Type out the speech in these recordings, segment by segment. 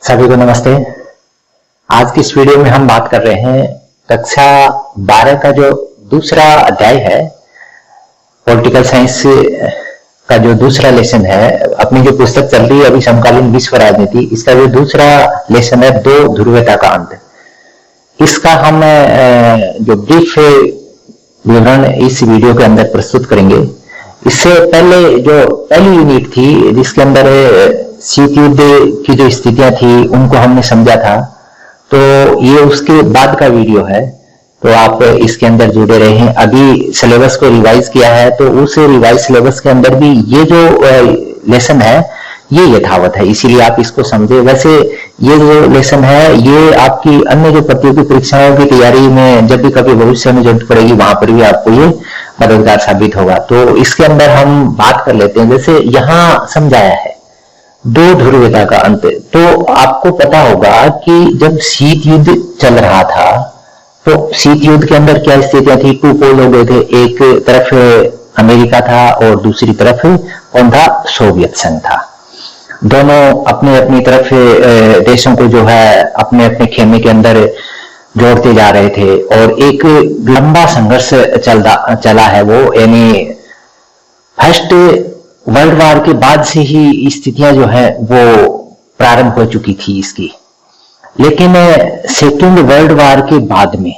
सभी को नमस्ते। आज की इस वीडियो में हम बात कर रहे हैं कक्षा 12 का जो दूसरा अध्याय है, पॉलिटिकल साइंस का जो दूसरा लेसन है। अपनी जो पुस्तक चल रही है अभी समकालीन विश्व राजनीति, इसका जो दूसरा लेसन है दो ध्रुवीयता का अंत। इसका हम जो ब्रीफ विवरण इस वीडियो के अंदर प्रस्तुत करेंगे। इससे पहले जो पहली यूनिट थी जिसके अंदर शीत युद्ध की जो स्थितियां थी उनको हमने समझा था, तो ये उसके बाद का वीडियो है, तो आप इसके अंदर जुड़े रहे हैं। अभी सिलेबस को रिवाइज किया है, तो उस रिवाइज सिलेबस के अंदर भी ये जो लेसन है ये यथावत है, इसीलिए आप इसको समझे। वैसे ये जो लेसन है ये आपकी अन्य जो प्रतियोगी परीक्षाओं की तैयारी में जब भी कभी भविष्य में जरूरत पड़ेगी वहां पर भी आपको ये मददगार साबित होगा। तो इसके अंदर हम बात कर लेते हैं। जैसे यहाँ समझाया है दो ध्रुवीयता का अंत, तो आपको पता होगा कि जब शीत युद्ध चल रहा था तो शीत युद्ध के अंदर क्या स्थितियां थी। टू पोल हो गए थे, एक तरफ अमेरिका था और दूसरी तरफ कौन था, सोवियत संघ था। दोनों अपने अपनी तरफ देशों को जो है अपने अपने खेमे के अंदर जोड़ते जा रहे थे और एक लंबा संघर्ष चला है वो, यानी फर्स्ट वर्ल्ड वार के बाद से ही स्थितियां जो है वो प्रारंभ हो चुकी थी इसकी। लेकिन सेकेंड वर्ल्ड वार के बाद में,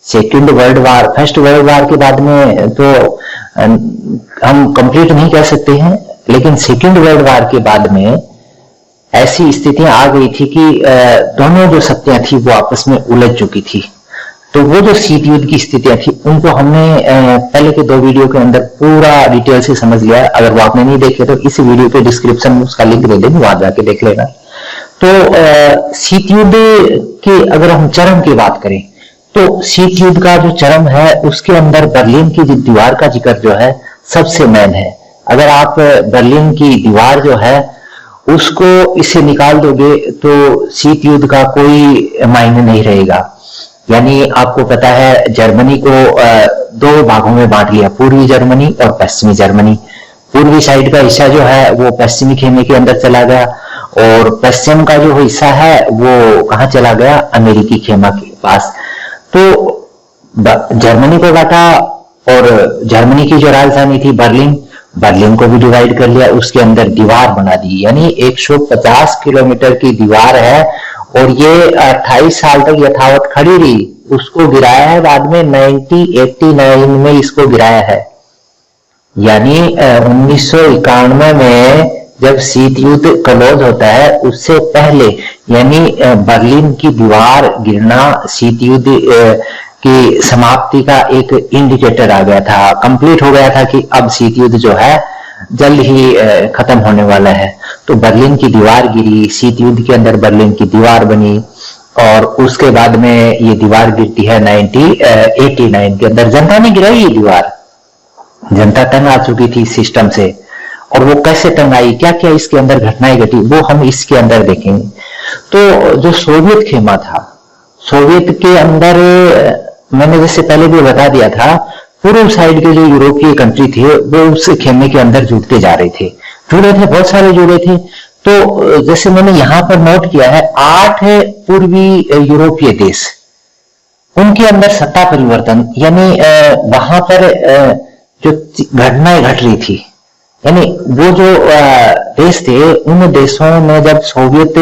second world war first world war के बाद में तो हम कंप्लीट नहीं कह सकते हैं, लेकिन सेकेंड वर्ल्ड वार के बाद में ऐसी स्थितियां आ गई थी कि दोनों जो शक्तियां थी वो आपस में उलझ चुकी थी। तो वो जो शीत युद्ध की स्थितियां थी उनको हमने पहले के दो वीडियो के अंदर पूरा डिटेल से समझ लिया है। अगर वो आपने नहीं देखे तो इस वीडियो के डिस्क्रिप्शन में उसका लिंक दे देंगे, वहां जाके देख लेना। तो शीत युद्ध के अगर हम चरम की बात करें तो शीत युद्ध का जो चरम है उसके अंदर बर्लिन की दीवार का जिक्र जो है सबसे मेन है। अगर आप बर्लिन की दीवार जो है उसको इससे निकाल दोगे तो शीत युद्ध का कोई मायने नहीं रहेगा। यानी आपको पता है जर्मनी को दो भागों में बांट लिया, पूर्वी जर्मनी और पश्चिमी जर्मनी। पूर्वी साइड का हिस्सा जो है वो पश्चिमी खेमे के अंदर चला गया और पश्चिम का जो हिस्सा है वो कहाँ चला गया, अमेरिकी खेमा के पास। तो जर्मनी को बांटा और जर्मनी की जो राजधानी थी बर्लिन, बर्लिन को भी डिवाइड कर लिया, उसके अंदर दीवार बना दी। यानी 150 किलोमीटर की दीवार है और ये 28 साल तक यथावत खड़ी रही। उसको गिराया है बाद में 1989 में इसको गिराया है। यानी 1991 में जब शीत युद्ध क्लोज होता है उससे पहले, यानी बर्लिन की दीवार गिरना शीत युद्ध की समाप्ति का एक इंडिकेटर आ गया था, कंप्लीट हो गया था कि अब शीत युद्ध जो है जल्द ही खत्म होने वाला है। तो बर्लिन की दीवार गिरी, शीत युद्ध के अंदर बर्लिन की दीवार बनी और उसके बाद में ये दीवार गिरती है 1989 के अंदर। जनता ने गिराई ये दीवार, जनता तंग आ चुकी थी सिस्टम से। और वो कैसे तंग आई, क्या क्या इसके अंदर घटनाएं घटी, वो हम इसके अंदर देखेंगे। तो जो सोवियत खेमा था, सोवियत के अंदर मैंने जैसे पहले भी बता दिया था, पूर्व साइड के जो यूरोपीय कंट्री थे वो उस खेमे के अंदर जुड़ते जा रहे थे, बहुत सारे जुड़े थे। तो जैसे मैंने यहां पर नोट किया है 8 पूर्वी यूरोपीय देश, उनके अंदर सत्ता परिवर्तन, यानी वहां पर जो घटनाएं घट रही थी, यानी वो जो देश थे उन देशों में जब सोवियत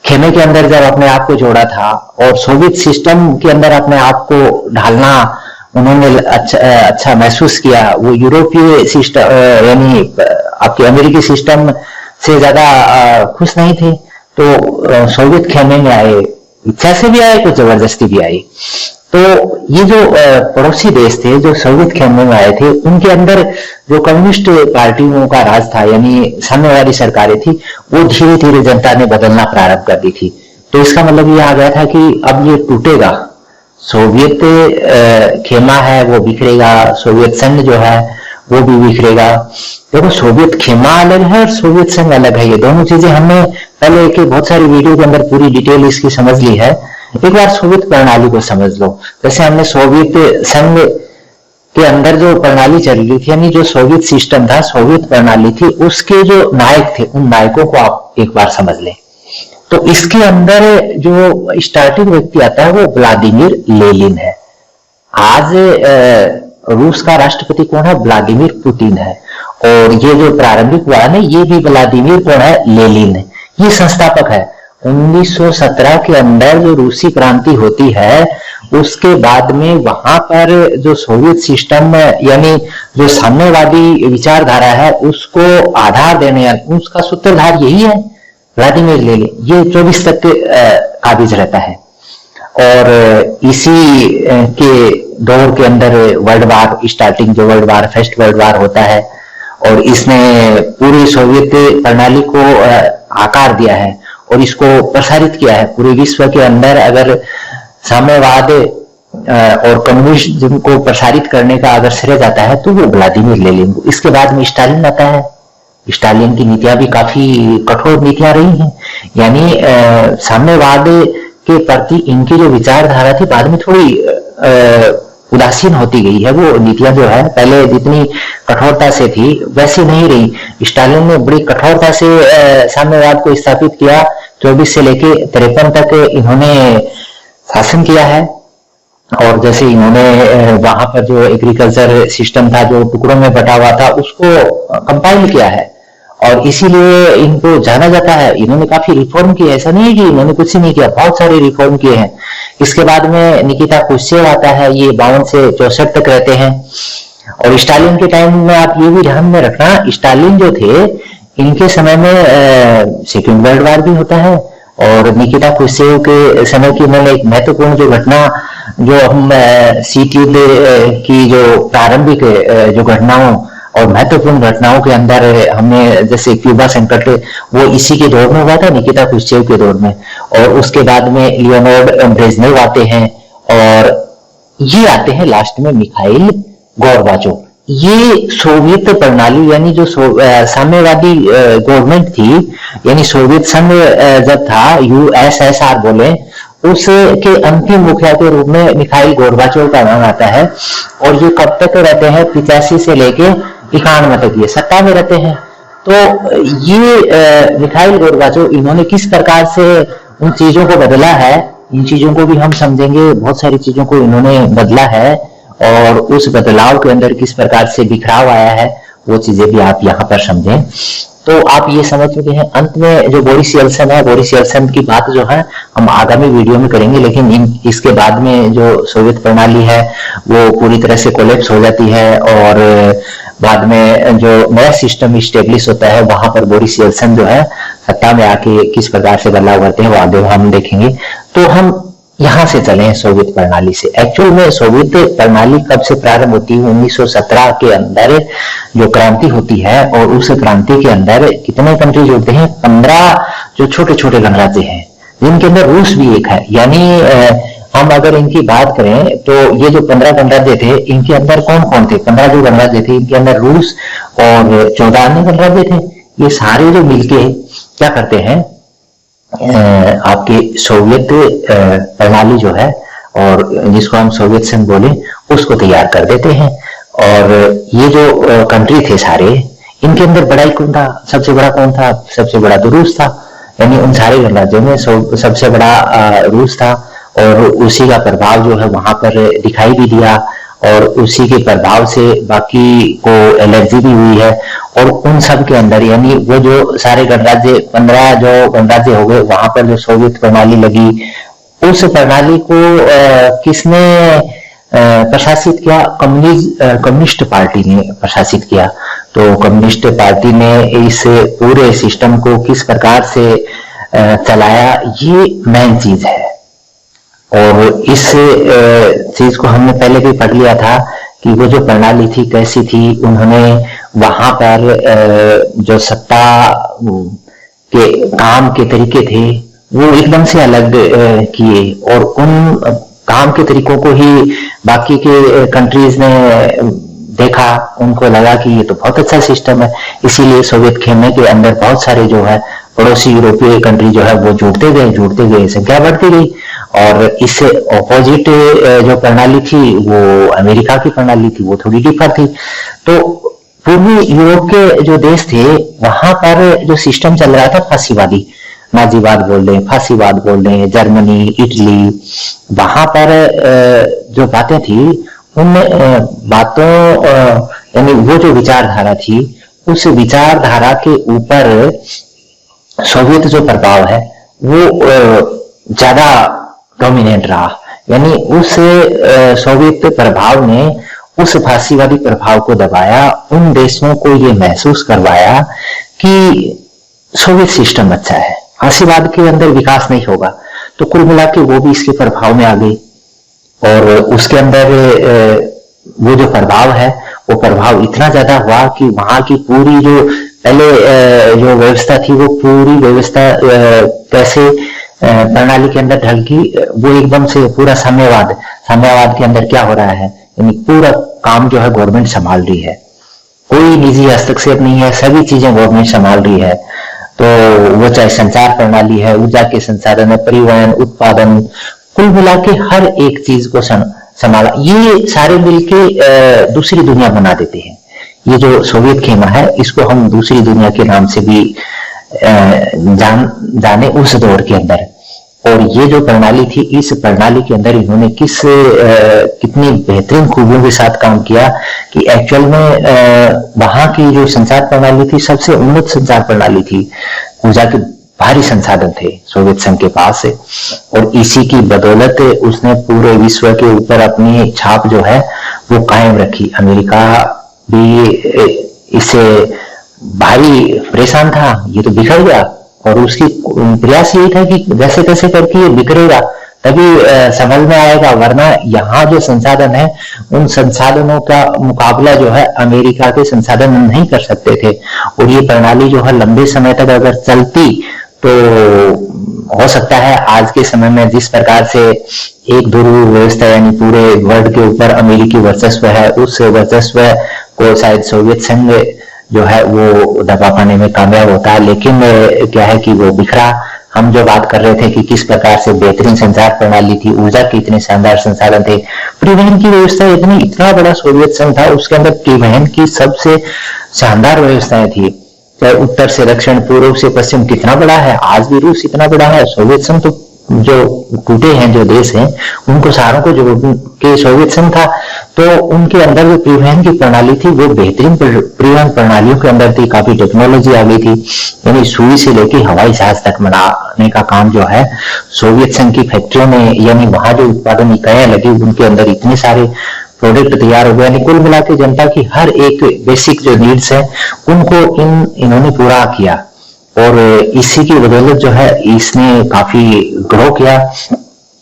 खेमे के अंदर जब अपने आप को जोड़ा था और सोवियत सिस्टम के अंदर अपने आप को ढालना उन्होंने अच्छा महसूस किया। वो यूरोपीय सिस्टम यानी आपके अमेरिकी सिस्टम से ज्यादा खुश नहीं थे, तो सोवियत खेमे में आए, इच्छा से भी आए, कुछ जबरदस्ती भी आई। तो ये जो पड़ोसी देश थे जो सोवियत खेमे में आए थे, उनके अंदर जो कम्युनिस्ट पार्टियों का राज था, यानी साम्यवादी सरकारें थी, वो धीरे धीरे जनता ने बदलना प्रारंभ कर दी थी। तो इसका मतलब ये आ गया था कि अब ये टूटेगा, सोवियत खेमा है वो बिखरेगा, सोवियत संघ जो है वो भी बिखरेगा। देखो सोवियत खेमा अलग है और सोवियत संघ अलग है, ये दोनों चीजें हमने पहले के बहुत सारी वीडियो के अंदर पूरी डिटेल इसकी समझ ली है। एक बार सोवियत प्रणाली को समझ लो। जैसे हमने सोवियत संघ के अंदर जो प्रणाली चल रही थी, यानी जो सोवियत सिस्टम था, सोवियत प्रणाली थी, उसके जो नायक थे उन नायकों को आप एक बार समझ लें। तो इसके अंदर जो स्टार्टिंग व्यक्ति आता है वो व्लादिमीर लेनिन है। आज रूस का राष्ट्रपति कौन है? व्लादिमीर पुतिन है। और ये जो प्रारंभिक हुआ है ये भी व्लादिमीर कौन है? लेनिन है। ये संस्थापक है। 1917 के अंदर जो रूसी क्रांति होती है उसके बाद में वहां पर जो सोवियत सिस्टम यानी जो साम्यवादी विचारधारा है उसको आधार देने, उसका सूत्रधार यही है व्लादिमीर लेनिन। ये 24 तक काबिज रहता है और इसी के दौर के अंदर वर्ल्ड वार स्टार्टिंग, जो world war first world war होता है और इसने पूरी सोवियत प्रणाली को आकार दिया है और इसको प्रसारित किया है पूरे विश्व के अंदर। अगर साम्यवाद और कम्युनिज्म को प्रसारित करने का अगर श्रेय जाता है तो वो व्लादिमीर लेनिन को। इसके बाद में स्टालिन आता है। स्टालिन की नीतियां भी काफी कठोर नीतियां रही हैं, यानी साम्यवाद के प्रति इनकी जो विचारधारा थी बाद में थोड़ी उदासीन होती गई है। वो नीतियां जो है पहले जितनी कठोरता से थी वैसी नहीं रही। स्टालिन ने बड़ी कठोरता से साम्यवाद को स्थापित किया। 24 से लेके 53 तक इन्होंने शासन किया है और जैसे इन्होंने वहां पर जो एग्रीकल्चर सिस्टम था जो टुकड़ों में बटा हुआ था उसको कंपाइल किया है और इसीलिए इनको जाना जाता है। इन्होंने काफी रिफॉर्म किया, ऐसा नहीं है कि इन्होंने कुछ नहीं किया, बहुत सारे रिफॉर्म किए हैं। इसके बाद में निकिता क्रुश्चेव आता है, ये 52 से 64 तक रहते हैं। और स्टालिन के टाइम में आप ये भी ध्यान में रखना, स्टालिन जो थे इनके समय में सेकेंड वर्ल्ड वार भी होता है और निकिता क्रुश्चेव के समय की इन्होंने एक महत्वपूर्ण जो घटना जो हम शीत युद्ध की जो प्रारंभिक जो घटनाओं और महत्वपूर्ण घटनाओं के अंदर हमने जैसे क्यूबा संकट वो इसी के दौर में हुआ था, निकिता क्रुश्चेव के दौर में। और उसके बाद में लियोनिड ब्रेजनेव आते हैं और ये आते हैं लास्ट में मिखाइल गोर्बाचोव। ये सोवियत प्रणाली यानी जो साम्यवादी गवर्नमेंट थी, यानी सोवियत संघ जब था यूएसएसआर बोले, उसके अंतिम मुखिया के रूप में मिखाइल गोर्बाचोव का नाम आता है। और ये कब तक रहते हैं? 85 से लेके 91 तक ये सत्ता में रहते हैं। तो ये मिखाइल गोर्बाचोव इन्होंने किस प्रकार से उन चीजों को बदला है, इन चीजों को भी हम समझेंगे। बहुत सारी चीजों को इन्होंने बदला है और उस बदलाव के अंदर किस प्रकार से बिखराव आया है वो चीजें भी आप यहाँ पर समझें। तो आप ये समझ चुके हैं। अंत में जो बोरिस येल्त्सिन है, बोरिस येल्त्सिन की बात जो है हम आगामी वीडियो में करेंगे, लेकिन इसके बाद में जो सोवियत प्रणाली है वो पूरी तरह से कोलैप्स हो जाती है और बाद में जो नया सिस्टम स्टेब्लिश होता है वहां पर बोरिस येल्त्सिन जो है सत्ता में आके किस प्रकार से बदलाव करते हैं वो आगे हम देखेंगे। तो हम यहां से चले सोवियत प्रणाली से। एक्चुअल में सोवियत प्रणाली कब से प्रारंभ होती है? 1917 के अंदर जो क्रांति होती है और उस क्रांति के अंदर कितने कंट्रीज होते हैं? 15 जो छोटे छोटे गणराज्य हैं जिनके अंदर रूस भी एक है। यानी हम अगर इनकी बात करें तो ये जो 15 गणराज्य थे इनके अंदर कौन कौन थे? 15 जो गणराज्य थे इनके अंदर रूस और 14 अन्य गणराज्य थे। ये सारे जो मिलके क्या करते हैं, आपके सोवियत प्रणाली जो है और जिसको हम सोवियत संघ बोले उसको तैयार कर देते हैं। और ये जो कंट्री थे सारे, इनके अंदर बड़ा ही कौन था? सबसे बड़ा कौन था? सबसे बड़ा तो रूस था। यानी उन सारे गणराज्यों में सबसे बड़ा रूस था और उसी का प्रभाव जो है वहां पर दिखाई भी दिया और उसी के प्रभाव से बाकी को एलर्जी भी हुई है। और उन सब के अंदर यानी वो जो सारे गणराज्य 15 जो गणराज्य हो गए वहां पर जो सोवियत प्रणाली लगी, उस प्रणाली को किसने प्रशासित किया? कम्युनिस्ट पार्टी ने प्रशासित किया। तो कम्युनिस्ट पार्टी ने इस पूरे सिस्टम को किस प्रकार से चलाया, ये मेन चीज है। और इस चीज को हमने पहले भी पढ़ लिया था कि वो जो प्रणाली थी कैसी थी। उन्होंने वहां पर जो सत्ता के काम के तरीके थे वो एकदम से अलग किए और उन काम के तरीकों को ही बाकी के कंट्रीज ने देखा, उनको लगा कि ये तो बहुत अच्छा सिस्टम है। इसीलिए सोवियत खेमे के अंदर बहुत सारे जो है पड़ोसी यूरोपीय कंट्री जो है वो जुड़ते गए, संख्या बढ़ती गई। और इससे ऑपोजिट जो प्रणाली थी वो अमेरिका की प्रणाली थी, वो थोड़ी डिफर थी। तो पूर्वी यूरोप के जो देश थे वहां पर जो सिस्टम चल रहा था फांसीवादी, नाजीवाद बोल रहे हैं, फांसीवाद बोल रहे हैं, जर्मनी, इटली, वहां पर जो बातें थी उन बातों यानी वो जो विचारधारा थी, उस विचारधारा के ऊपर सोवियत जो प्रभाव है वो ज्यादा डोमिनेंट रहा। यानी उस सोवियत प्रभाव ने उस फांसीवादी प्रभाव को दबाया, उन देशों को ये महसूस करवाया कि सोवियत सिस्टम अच्छा है, फांसीवाद के अंदर विकास नहीं होगा। तो कुल मिला के वो भी इसके प्रभाव में आ गई और उसके अंदर वो जो प्रभाव है वो प्रभाव इतना ज्यादा हुआ कि वहां की पूरी जो पहले जो व्यवस्था थी वो पूरी व्यवस्था कैसे प्रणाली के अंदर ढल गई, वो एकदम से पूरा साम्यवाद के अंदर क्या हो रहा है, यानी पूरा काम जो है गवर्नमेंट संभाल रही है, कोई निजी हस्तक्षेप नहीं है, सभी चीजें गवर्नमेंट संभाल रही है। तो वो चाहे संचार प्रणाली है, ऊर्जा के संसाधन है, परिवहन, उत्पादन, कुल मिला के हर एक चीज को संभाला। ये सारे मिलके दूसरी दुनिया बना देते हैं। ये जो सोवियत खेमा है इसको हम दूसरी दुनिया के नाम से भी जाने उस दौर के अंदर। और ये जो प्रणाली थी, इस प्रणाली के अंदर इन्होंने कितनी बेहतरीन खूबियों के साथ काम किया कि एक्चुअल में वहां की जो संचार प्रणाली थी सबसे उन्नत संचार प्रणाली थी। ऊर्जा के भारी संसाधन थे सोवियत संघ के पास और इसी की बदौलत उसने पूरे विश्व के ऊपर अपनी छाप जो है वो कायम रखी। अमेरिका भी इससे भारी परेशान था, ये तो बिखर गया और उसकी प्रयास यही था कि जैसे तैसे करके ये बिखरेगा तभी समझ में आएगा, वरना यहाँ जो संसाधन है उन संसाधनों का मुकाबला जो है अमेरिका के संसाधन नहीं कर सकते थे। और ये प्रणाली जो है लंबे समय तक अगर चलती तो हो सकता है आज के समय में जिस प्रकार से एक ध्रुव व्यवस्था यानी पूरे वर्ल्ड के ऊपर अमेरिकी वर्चस्व है, उस वर्चस्व को शायद सोवियत संघ जो है वो दबा पाने में कामयाब होता है। लेकिन क्या है कि वो बिखरा। हम जो बात कर रहे थे कि किस प्रकार से बेहतरीन संचार प्रणाली थी, ऊर्जा के इतने शानदार संसाधन थे, परिवहन की व्यवस्था इतना बड़ा सोवियत संघ था, उसके अंदर परिवहन की सबसे शानदार व्यवस्थाएं थी। चाहे उत्तर से दक्षिण, पूर्व से पश्चिम कितना बड़ा है, आज भी रूस इतना बड़ा है। सोवियत संघ तो जो टूटे हैं जो देश हैं उनको सारों को जो के सोवियत संघ था, तो उनके अंदर जो परिवहन की प्रणाली थी वो बेहतरीन परिवहन प्रणालियों के अंदर थी। काफी टेक्नोलॉजी आ गई थी, यानी सुई से लेके हवाई जहाज तक बनाने का काम जो है सोवियत संघ की फैक्ट्रियों में, यानी वहां जो उत्पादन इकाइयां लगी उनके अंदर इतने सारे प्रोडक्ट तैयार हो गए। यानी कुल मिला के जनता की हर एक बेसिक जो नीड्स है उनको इन्होंने पूरा किया और इसी की बदौलत जो है इसने काफी ग्रो किया।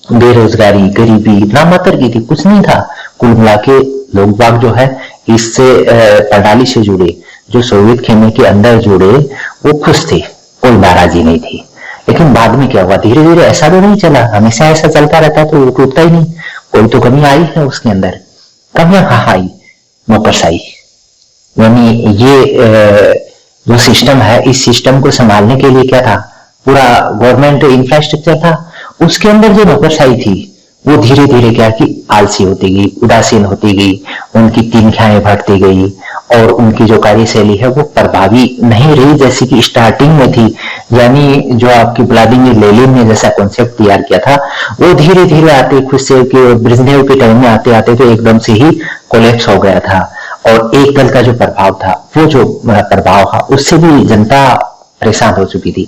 बेरोजगारी, गरीबी नामात्र की थी, कुछ नहीं था। कुल मिला के लोग बाग जो है इससे प्रणाली से जुड़े, जो सोवियत खेमे के अंदर जुड़े, वो खुश थे, कोई नाराजी नहीं थी। लेकिन बाद में क्या हुआ, धीरे धीरे ऐसा तो नहीं चला, हमेशा ऐसा चलता रहता है तो वो टूटता ही नहीं। कोई तो कमी आई है उसके अंदर। कमियां कहाँ आई? नौकरशाही। यानी ये जो सिस्टम है, इस सिस्टम को संभालने के लिए क्या था, पूरा गवर्नमेंट इंफ्रास्ट्रक्चर था, उसके अंदर जो नौकरशाही थी वो धीरे धीरे क्या कि आलसी होती गई, उदासीन होती गई, उनकी तिनख्याएं बढ़ती गई और उनकी जो कार्यशैली है वो प्रभावी नहीं रही जैसी कि स्टार्टिंग में थी। यानी जो आपकी व्लादिमीर लेनिन ने जैसा कॉन्सेप्ट तैयार किया था वो धीरे धीरे आते खुशेव के ब्रेजनेव के टाइम में आते आते तो एकदम से ही कोलैप्स हो गया था। और एक दल का जो प्रभाव था, वो जो प्रभाव था, उससे भी जनता परेशान हो चुकी थी,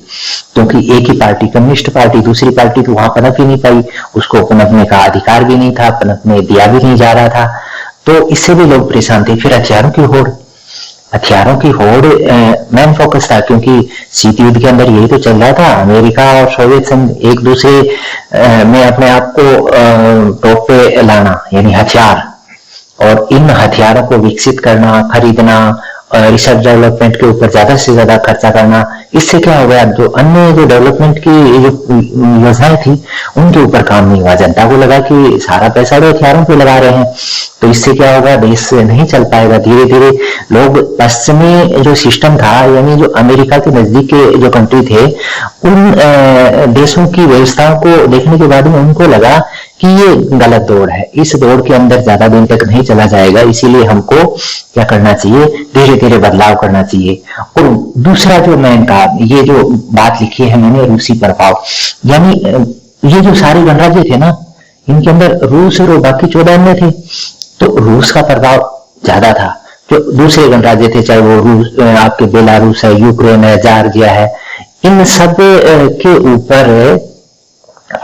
क्योंकि एक ही पार्टी, कम्युनिस्ट पार्टी, दूसरी पार्टी तो वहां पनप ही नहीं पाई, उसको पनपने का अधिकार भी नहीं था, पनपने दिया भी नहीं जा रहा था, तो इससे भी लोग परेशान थे। फिर हथियारों की होड़ मेन फोकस था, क्योंकि शीत युद्ध के अंदर यही तो चल रहा था। अमेरिका और सोवियत संघ एक दूसरे में अपने आप को टॉप पे लाना, यानी हथियार, और इन हथियारों को विकसित करना, खरीदना, रिसर्च डेवलपमेंट के ऊपर ज्यादा से ज्यादा खर्चा करना। इससे क्या हो गया, जो अन्य जो डेवलपमेंट की जो योजनाएं थी उनके ऊपर काम नहीं हुआ। जनता को लगा कि सारा पैसा तो हथियारों पे लगा रहे हैं, तो इससे क्या होगा, देश नहीं चल पाएगा। धीरे धीरे लोग पश्चिमी जो सिस्टम था, यानी जो अमेरिका के नजदीक के जो कंट्री थे, उन देशों की व्यवस्थाओं को देखने के बाद में उनको लगा कि ये गलत दौड़ है, इस दौड़ के अंदर ज्यादा दिन तक नहीं चला जाएगा, इसीलिए हमको क्या करना चाहिए, धीरे धीरे बदलाव करना चाहिए। और दूसरा जो मैं कहा, ये जो बात लिखी है मैंने रूसी प्रभाव, यानी ये जो सारे गणराज्य थे ना, इनके अंदर रूस और बाकी 14 अन्य थे, तो रूस का प्रभाव ज्यादा था। जो दूसरे गणराज्य थे, चाहे वो रूस, आपके बेलारूस है, यूक्रेन है, जॉर्जिया है, इन सब के ऊपर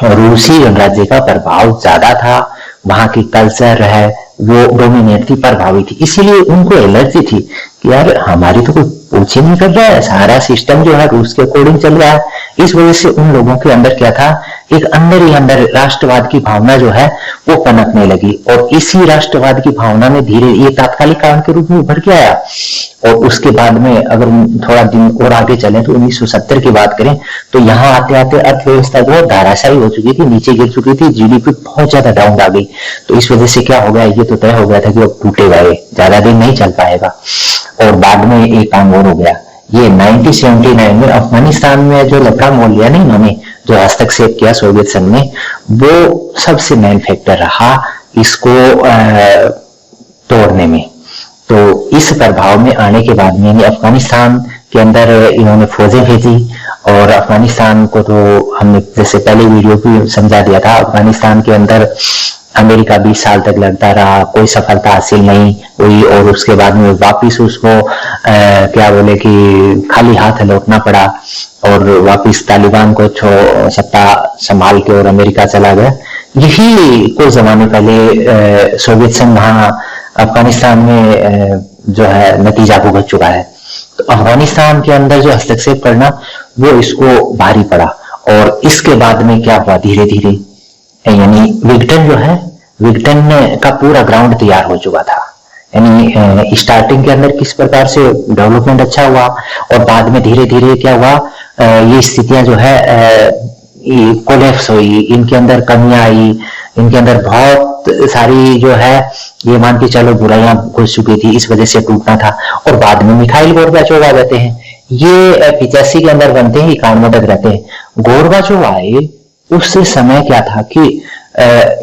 रूसी गणराज्य का प्रभाव ज्यादा था। वहां की कल्चर है वो डोमिनेट थी, प्रभावी थी, इसीलिए उनको एलर्जी थी कि यार हमारी तो कोई पूछ ही नहीं कर रहा है, सारा सिस्टम जो है रूस के अकॉर्डिंग चल रहा है। इस वजह से उन लोगों के अंदर क्या था, एक अंदर ही अंदर राष्ट्रवाद की भावना जो है वो पनपने लगी, और इसी राष्ट्रवाद की भावना में धीरे ये तात्कालिक कारण के रूप में उभर के आया। और उसके बाद में अगर थोड़ा दिन और आगे चलें तो 1970 की बात करें तो यहाँ आते आते अर्थव्यवस्था जो है धाराशायी हो चुकी थी, नीचे गिर चुकी थी, जीडीपी बहुत ज्यादा डाउन आ गई। तो इस वजह से क्या हो गया, ये तो तय हो गया था कि अब टूटेगा, ये ज्यादा दिन नहीं चल पाएगा। और बाद में एक काम और हो गया, ये 1979 में अफगानिस्तान में जो लड़का मोल लिया नहीं इन्होंने, जो हस्तक्षेप किया सोवियत संघ ने, वो सबसे मेन फैक्टर रहा इसको तोड़ने में। तो इस प्रभाव में आने के बाद में अफगानिस्तान के अंदर इन्होंने फौजें भेजी, और अफगानिस्तान को तो हमने जैसे पहले वीडियो भी समझा दिया था, अफगानिस्तान के अंदर अमेरिका 20 साल तक लड़ता रहा, कोई सफलता हासिल नहीं हुई, और उसके बाद में वापिस उसको क्या बोले कि खाली हाथ लौटना पड़ा, और वापिस तालिबान को सत्ता संभाल के और अमेरिका चला गया। यही कुछ जमाने पहले सोवियत संघ वहां अफगानिस्तान में जो है नतीजा भुगत चुका है। तो अफगानिस्तान के अंदर जो हस्तक्षेप करना वो इसको भारी पड़ा, और इसके बाद में क्या हुआ, धीरे धीरे यानी विघटन जो है, विघटन का पूरा ग्राउंड तैयार हो चुका था। यानी स्टार्टिंग के अंदर किस प्रकार से डेवलपमेंट अच्छा हुआ, और बाद में धीरे धीरे क्या हुआ, ये स्थितियां जो है कोलैप्स हुई, इनके अंदर कमियां आई, इनके अंदर बहुत सारी जो है ये मान के चलो बुराइयां घुस चुकी थी, इस वजह से टूटना था। और बाद में मिखाइल गोर्बाचोव आ जाते हैं, ये 85 के अंदर बनते हैं, 91 तक रहते हैं। गोर्बाचोव आए उस समय क्या था कि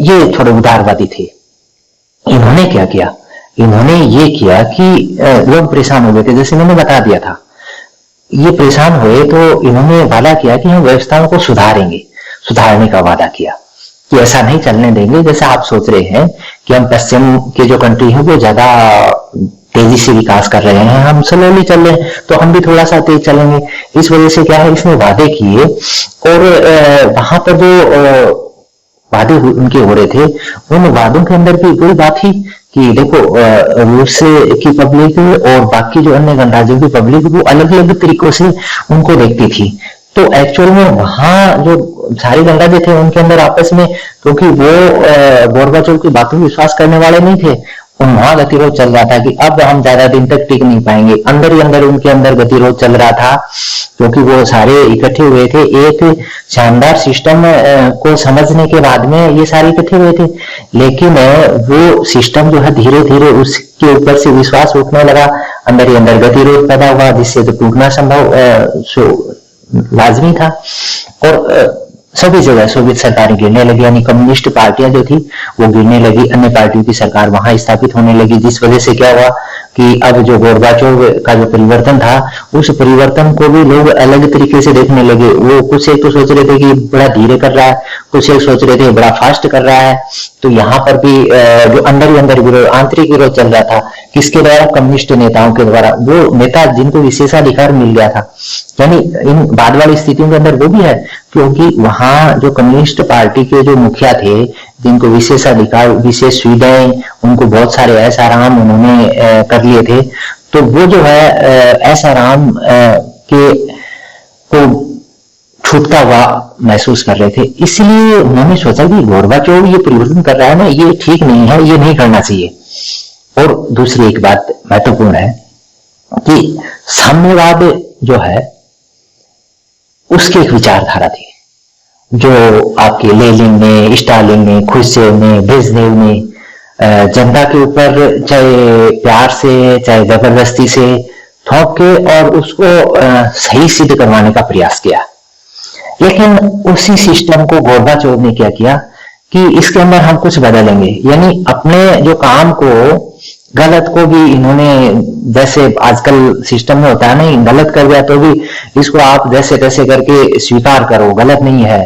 ये थोड़े उदारवादी थे। इन्होंने क्या किया, इन्होंने ये किया कि लोग परेशान हो गए थे, जैसे मैंने बता दिया था, ये परेशान हुए तो इन्होंने वादा किया कि हम व्यवस्थाओं को सुधारेंगे, सुधारने का वादा किया कि ऐसा नहीं चलने देंगे जैसा आप सोच रहे हैं कि हम पश्चिम के जो कंट्री है वो ज्यादा तेजी से विकास कर रहे हैं, हम स्लोली चल रहे हैं, तो हम भी थोड़ा सा तेज चलेंगे। इस वजह से क्या है, इसने वादे किए, और वहां पर जो वादे उनके हो रहे थे, उन वादों के अंदर भी वही बात थी कि देखो रूस की पब्लिक और बाकी जो अन्य गणराज्यों की पब्लिक वो अलग अलग तरीकों से उनको देखती थी। तो एक्चुअल में वहां जो सारे गणराज्य थे उनके अंदर आपस में, क्योंकि वो गोर्बाचोव की बातों में विश्वास करने वाले नहीं थे, वहां गतिरोध चल रहा था कि अब हम ज्यादा दिन तक टिक नहीं पाएंगे। अंदर ही अंदर उनके अंदर गतिरोध चल रहा था, क्योंकि वो सारे इकट्ठे हुए थे एक शानदार सिस्टम को समझने के बाद में, ये सारे इकट्ठे हुए थे, लेकिन वो सिस्टम जो है धीरे धीरे उसके ऊपर से विश्वास उठने लगा, अंदर ही अंदर गतिरोध पैदा हुआ, जिससे तो टूटना संभव लाजमी था। और सभी जगह सोवियत सरकारें गिरने लगी, यानी कम्युनिस्ट पार्टियां जो थी वो गिरने लगी, अन्य पार्टियों की सरकार वहां स्थापित होने लगी, जिस वजह से क्या हुआ कि अब जो गोर्बाचोव का जो परिवर्तन था, उस परिवर्तन को भी लोग अलग तरीके से देखने लगे। वो कुछ एक तो सोच रहे थे कि बड़ा धीरे कर रहा है, कुछ एक सोच रहे थे बड़ा फास्ट कर रहा है। तो यहाँ पर भी जो अंदर ही अंदर विरोध, आंतरिक विरोध चल रहा था, किसके द्वारा, कम्युनिस्ट नेताओं के द्वारा, वो नेता जिनको विशेषाधिकार मिल गया था। यानी इन बाद वाली स्थितियों के अंदर वो भी है, क्योंकि वहां जो कम्युनिस्ट पार्टी के जो मुखिया थे, जिनको विशेषाधिकार, विशेष सुविधाएं, उनको बहुत सारे ऐसाराम उन्होंने कर लिए थे, तो वो जो है ऐसाराम के को छूटता हुआ महसूस कर रहे थे। इसलिए उन्होंने सोचा कि गोर्बाचोव ये परिवर्तन कर रहा है ना, ये ठीक नहीं है, ये नहीं करना चाहिए। और दूसरी एक बात महत्वपूर्ण है कि साम्यवाद जो है उसकी एक विचारधारा थी, जो आपके लेनिन ने, स्टालिन ने, खुश्चेव ने, ब्रेजनेव ने जनता के ऊपर चाहे प्यार से चाहे जबरदस्ती से थोप के और उसको सही सिद्ध करवाने का प्रयास किया। लेकिन उसी सिस्टम को गोर्बाचोव ने क्या किया कि इसके अंदर हम कुछ बदलेंगे, यानी अपने जो काम को, गलत को भी इन्होंने, जैसे आजकल सिस्टम में होता है नहीं, गलत कर दिया तो भी इसको आप जैसे तैसे करके स्वीकार करो, गलत नहीं है।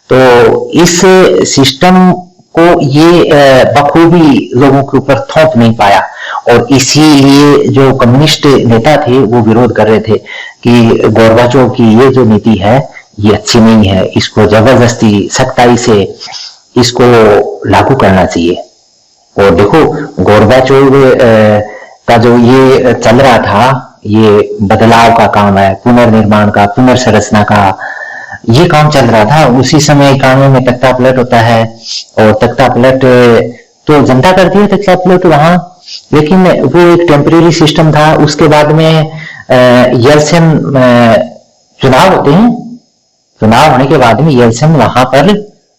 तो इस सिस्टम को ये बखूबी लोगों के ऊपर थोप नहीं पाया, और इसीलिए जो कम्युनिस्ट नेता थे वो विरोध कर रहे थे कि गोर्बाचोव की ये जो नीति है ये अच्छी नहीं है, इसको जबरदस्ती सख्ताई से इसको लागू करना चाहिए। और देखो गोर्बाचोव का जो ये चल रहा था, ये बदलाव का काम है, पुनर्निर्माण का, पुनर्संरचना का ये काम चल रहा था। उसी समय कानून में तख्ता पलट होता है, और तख्ता पलट तो जनता करती है तख्ता पलट वहां, लेकिन वो एक टेम्परेरी सिस्टम था। उसके बाद में येल्सिन चुनाव होते हैं, चुनाव होने के बाद में येल्सिन वहां पर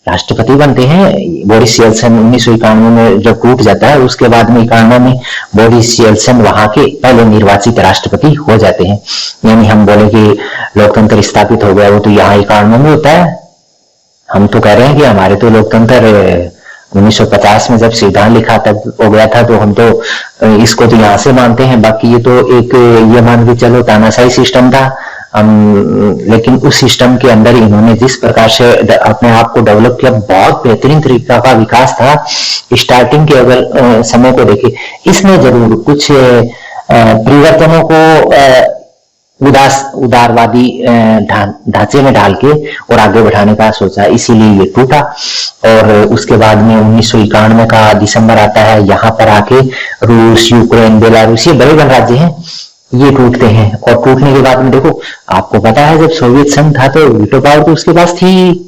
राष्ट्रपति बनते हैं। बोरिस येल्सिन 1991 में जब टूट जाता है, उसके बाद में 91 में बोरिस येल्सिन वहां के पहले निर्वाचित राष्ट्रपति हो जाते हैं। यानी हम बोले कि लोकतंत्र स्थापित हो गया, वो तो यहाँ 91 में होता है। हम तो कह रहे हैं कि हमारे तो लोकतंत्र 1950 में जब संविधान लिखा तब हो गया था, तो हम तो इसको तो यहाँ से मानते हैं। बाकी ये तो एक ये मान के चलो तानाशाही सिस्टम था, लेकिन उस सिस्टम के अंदर इन्होंने जिस प्रकार से अपने आप को डेवलप किया, बहुत बेहतरीन तरीका का विकास था। स्टार्टिंग के अगर समय को देखे, इसने जरूर कुछ परिवर्तनों को उदारवादी ढांचे में डाल के और आगे बढ़ाने का सोचा, इसीलिए ये टूटा। और उसके बाद में 1991 का दिसंबर आता है, यहाँ पर आके रूस, यूक्रेन, बेलारूस, ये बड़े गणराज्य हैं, ये टूटते हैं। और टूटने के बाद में देखो, आपको पता है जब सोवियत संघ था तो वीटो पावर तो उसके पास थी,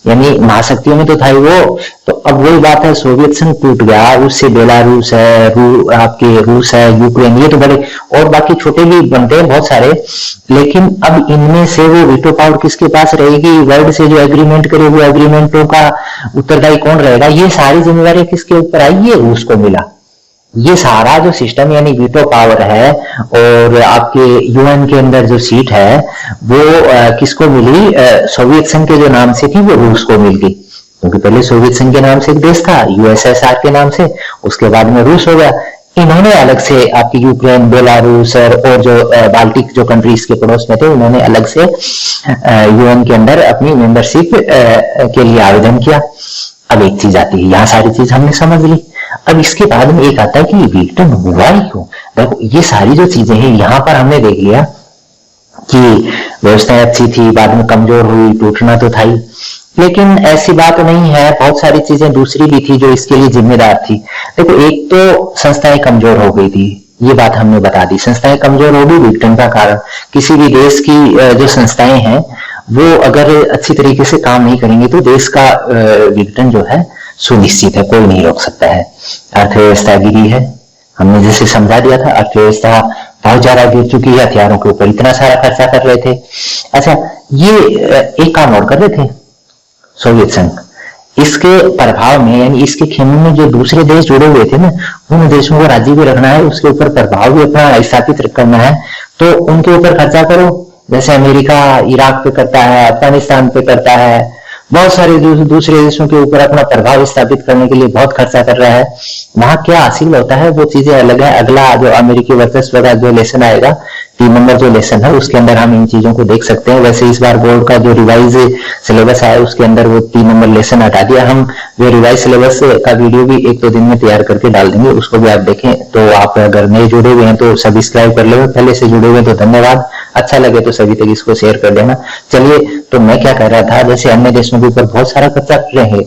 यानी महाशक्तियों में तो था ही वो। तो अब वही बात है, सोवियत संघ टूट गया, उससे बेलारूस है, आपके रूस है, यूक्रेन, ये तो बड़े, और बाकी छोटे भी बनते हैं बहुत सारे। लेकिन अब इनमें से वो वीटो पावर किसके पास रहेगी? वर्ल्ड से जो एग्रीमेंट करे हुए एग्रीमेंटों का उत्तरदायी कौन रहेगा? ये सारी जिम्मेदारी किसके ऊपर आई? ये रूस को मिला। ये सारा जो सिस्टम यानी वीटो पावर है, और आपके यूएन के अंदर जो सीट है वो किसको मिली? सोवियत संघ के जो नाम से थी वो रूस को मिल गई, क्योंकि पहले सोवियत संघ के नाम से एक देश था, यूएसएसआर के नाम से, उसके बाद में रूस हो गया। इन्होंने अलग से आपकी यूक्रेन, बेलारूस और जो बाल्टिक जो कंट्रीज के पड़ोस में थे, उन्होंने अलग से यूएन के अंदर अपनी मेंबरशिप के लिए आवेदन किया। अब एक चीज आती है, यहाँ सारी चीज हमने समझ ली। अब इसके बाद में एक आता है कि विघटन हुआ ही क्यों? देखो ये सारी जो चीजें हैं, यहाँ पर हमने देख लिया कि व्यवस्था अच्छी थी, बाद में कमजोर हुई, टूटना तो था ही, लेकिन ऐसी बात नहीं है, बहुत सारी चीजें दूसरी भी थी जो इसके लिए जिम्मेदार थी। देखो एक तो संस्थाएं कमजोर हो गई थी, ये बात हमने बता दी, संस्थाएं कमजोर हो गई विघटन का कारण। किसी भी देश की जो संस्थाएं हैं वो अगर अच्छी तरीके से काम नहीं करेंगे तो देश का विघटन जो है सुनिश्चित है, कोई नहीं रोक सकता है। अर्थव्यवस्था गिरी है, हमने जैसे समझा दिया था, अर्थव्यवस्था बहुत ज्यादा गिर चुकी है, हथियारों के ऊपर इतना सारा खर्चा कर रहे थे। अच्छा, ये एक काम और कर रहे थे सोवियत संघ, इसके प्रभाव में यानी इसके खेमे में जो दूसरे देश जुड़े हुए थे ना, उन देशों को राज्य भी रखना है, उसके ऊपर प्रभाव भी अपना स्थापित करना है, तो उनके ऊपर खर्चा करो। जैसे अमेरिका इराक पे करता है, अफगानिस्तान पे करता है, बहुत सारे दूसरे देशों के ऊपर अपना प्रभाव स्थापित करने के लिए बहुत खर्चा कर रहा है। वहां क्या हासिल होता है वो चीजें अलग है। अगला जो अमेरिकी वर्चस्व का जो लेसन आएगा, 3 नंबर जो लेसन है, उसके अंदर हम इन चीजों को देख सकते हैं। वैसे इस बार बोर्ड का जो रिवाइज सिलेबस आया उसके अंदर वो 3 नंबर लेसन हटा दिया। हम जो रिवाइज सिलेबस का वीडियो भी 1-2 दिन में तैयार करके डाल देंगे, उसको भी आप देखें। तो आप अगर नए जुड़े हुए हैं तो सब्सक्राइब कर ले, पहले से जुड़े हुए तो धन्यवाद, अच्छा लगे तो सभी तक इसको शेयर कर देना। चलिए, तो मैं क्या कह रहा था, जैसे अन्य देशों के ऊपर बहुत सारा खर्चा कर रहे हैं।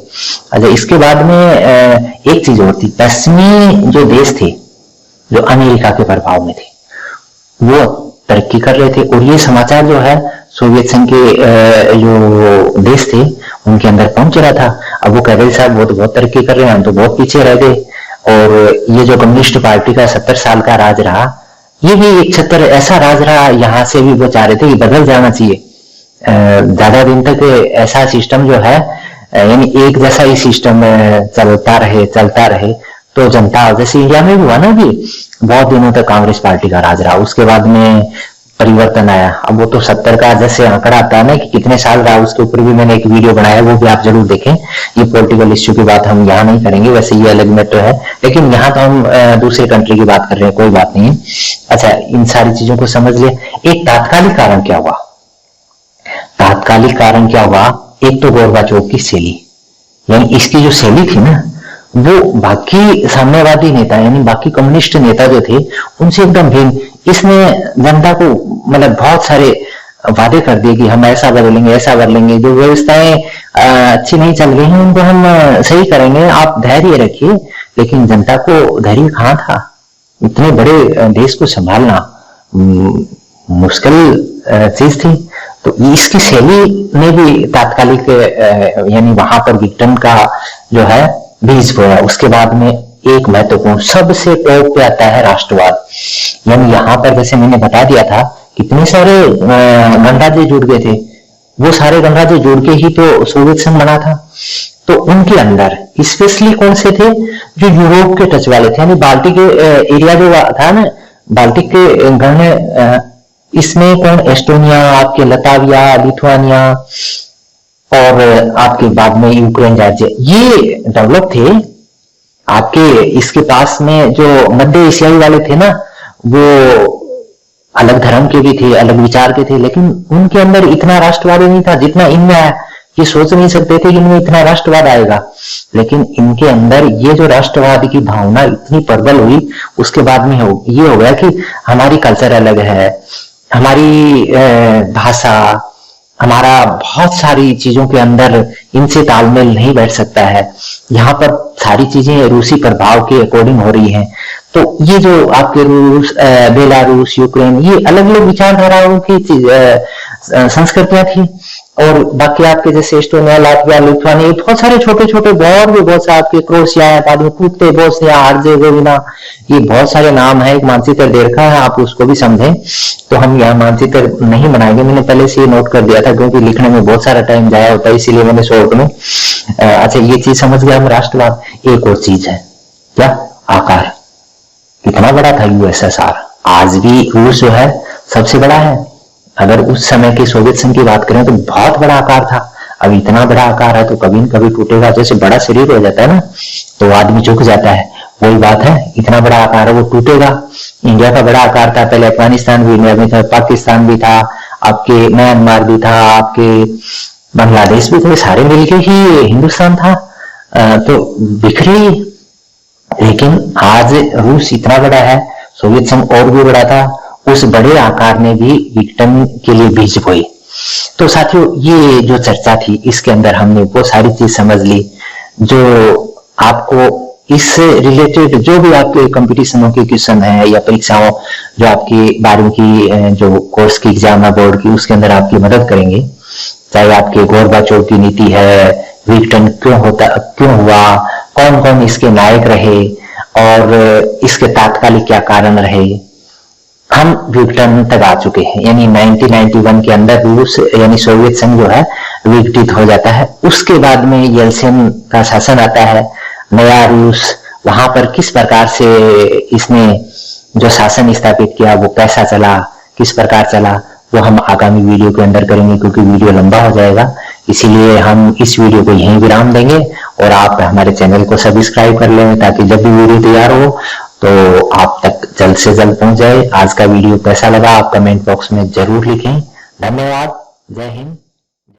अच्छा, इसके बाद में एक चीज और थी, पश्चिमी जो देश थे जो अमेरिका के प्रभाव में थे वो तरक्की कर रहे थे, और ये समाचार जो है सोवियत संघ के जो देश थे उनके अंदर पहुंच रहा था। अब वो कह रहे साहब वो तो बहुत तरक्की कर रहे हैं, हम तो बहुत पीछे रह गए। और ये जो कम्युनिस्ट पार्टी का 70 साल का राज रहा, ये भी एक 76 ऐसा राज रहा, यहाँ से भी वो चाह रहे थे कि बदल जाना चाहिए। ज्यादा दिन तक ऐसा सिस्टम जो है यानी एक जैसा ही सिस्टम चलता रहे तो जनता, जैसे इंडिया में भी हुआ ना, भी बहुत दिनों तक कांग्रेस पार्टी का राज रहा, उसके बाद में परिवर्तन आया। अब वो तो 70 का जैसे आंकड़ा आता है ना कि कितने साल रहा, उसके ऊपर भी मैंने एक वीडियो बनाया, वो भी आप जरूर देखें। ये पॉलिटिकल इश्यू की बात हम यहाँ नहीं करेंगे, वैसे ये अलग मैटर है, लेकिन यहाँ तो हम दूसरे कंट्री की बात कर रहे हैं, कोई बात नहीं है। अच्छा, इन सारी चीजों को समझ लिया। एक तात्कालिक कारण क्या हुआ? तात्कालिक कारण क्या हुआ? एक तो गोरबाचोव की शैली, यानी इसकी जो शैली थी ना, वो बाकी साम्यवादी नेता यानी बाकी कम्युनिस्ट नेता जो थे उनसे एकदम भिन्न। इसने जनता को मतलब बहुत सारे वादे कर दिए कि हम ऐसा बदलेंगे, ऐसा बदलेंगे, जो व्यवस्थाएं अच्छी नहीं चल रही हैं उनको हम सही करेंगे, आप धैर्य रखिए। लेकिन जनता को धैर्य कहाँ था? इतने बड़े देश को संभालना मुश्किल चीज थी। तो इसकी शैली ने भी तात्कालिक यानी वहां पर विघटन का जो है बीज बोया। उसके बाद में एक महत्वपूर्ण सबसे टॉप पे आता है राष्ट्रवाद। यानी यहाँ पर जैसे मैंने बता दिया था कितने सारे गणराज्य जुड़ गए थे, वो सारे गणराज्य जुड़ के ही तो सोवियत संघ बना था। तो उनके अंदर स्पेशली कौन से थे? जो यूरोप के टच वाले थे, यानी बाल्टिक एरिया जो था ना, बाल्टिक के गण, इसमें कौन? एस्टोनिया, आपके लताविया, लिथुआनिया और आपके बाद में यूक्रेन राज्य, ये डेवलप थे। आपके इसके पास में जो मध्य एशियाई वाले थे ना, वो अलग धर्म के भी थे, अलग विचार के थे, लेकिन उनके अंदर इतना राष्ट्रवाद नहीं था जितना इनमें आया। ये सोच नहीं सकते थे कि इनमें इतना राष्ट्रवाद आएगा, लेकिन इनके अंदर ये जो राष्ट्रवाद की भावना इतनी प्रबल हुई, उसके बाद में ये हो गया कि हमारी कल्चर अलग है, हमारी भाषा, हमारा बहुत सारी चीजों के अंदर इनसे तालमेल नहीं बैठ सकता है। यहाँ पर सारी चीजें रूसी प्रभाव के अकॉर्डिंग हो रही हैं। तो ये जो आपके रूस, बेलारूस, यूक्रेन, ये अलग अलग विचारधाराओं की संस्कृतियां थी। और बाकी आपके जैसे एस्टोनिया, लातविया, लिथुआनिया, बहुत सारे छोटे छोटे और भी बहुत सारे आपके क्रोएशिया, पूर्ते, बोस्निया, हर्जेगोविना, ये बहुत सारे नाम है। एक मानचित्र दे रखा है, आप उसको भी समझें। तो हम यहाँ मानचित्र नहीं बनाएंगे, मैंने पहले से ये नोट कर दिया था क्योंकि लिखने में बहुत सारा टाइम जाया होता है, इसीलिए मैंने शॉर्ट में। अच्छा, ये चीज समझ गया हम राष्ट्रवाद। एक और चीज है क्या? आकार। कितना बड़ा था यूएसएसआर? आज भी रूस जो है सबसे बड़ा है। अगर उस समय के सोवियत संघ की बात करें तो बहुत बड़ा आकार था। अब इतना बड़ा आकार है तो कभी न कभी टूटेगा। जैसे बड़ा शरीर हो जाता है ना तो आदमी झुक जाता है, वही बात है। इतना बड़ा आकार है वो टूटेगा। इंडिया का बड़ा आकार था, पहले अफगानिस्तान भी इंडिया में था, पाकिस्तान भी था, आपके म्यांमार भी था, आपके बांग्लादेश भी थे, सारे मिलके ही हिंदुस्तान था। तो बिखरी। लेकिन आज रूस इतना बड़ा है, सोवियत संघ और भी बड़ा था, उस बड़े आकार ने भी विघटन के लिए बीज बोए। तो साथियों, ये जो चर्चा थी इसके अंदर हमने वो सारी चीज समझ ली जो आपको इससे रिलेटेड जो भी आपके कंपटीशनों के क्वेश्चन है या परीक्षाओं जो आपकी 12वीं की जो कोर्स की एग्जाम है बोर्ड की, उसके अंदर आपकी मदद करेंगे। चाहे आपके गोरबाचोव की नीति है, विघटन क्यों हुआ, कौन कौन इसके नायक रहे और इसके तात्कालिक क्या कारण रहे। हम विघटन तक आ चुके हैं, यानी 1991 के अंदर रूस यानी सोवियत संघ जो है विघटित हो जाता है। उसके बाद में येल्सिन का शासन आता है, नया रूस। वहां पर किस प्रकार से इसने जो शासन स्थापित किया, वो कैसा चला, किस प्रकार चला, वो हम आगामी वीडियो के अंदर करेंगे क्योंकि वीडियो लंबा हो जाएगा। इसीलिए हम इस वीडियो को यहीं विराम देंगे और आप हमारे चैनल को सब्सक्राइब कर लें ताकि जब भी वीडियो तैयार हो तो आप तक जल्द से जल्द पहुंच जाए। आज का वीडियो कैसा लगा आप कमेंट बॉक्स में जरूर लिखें। धन्यवाद। जय हिंद।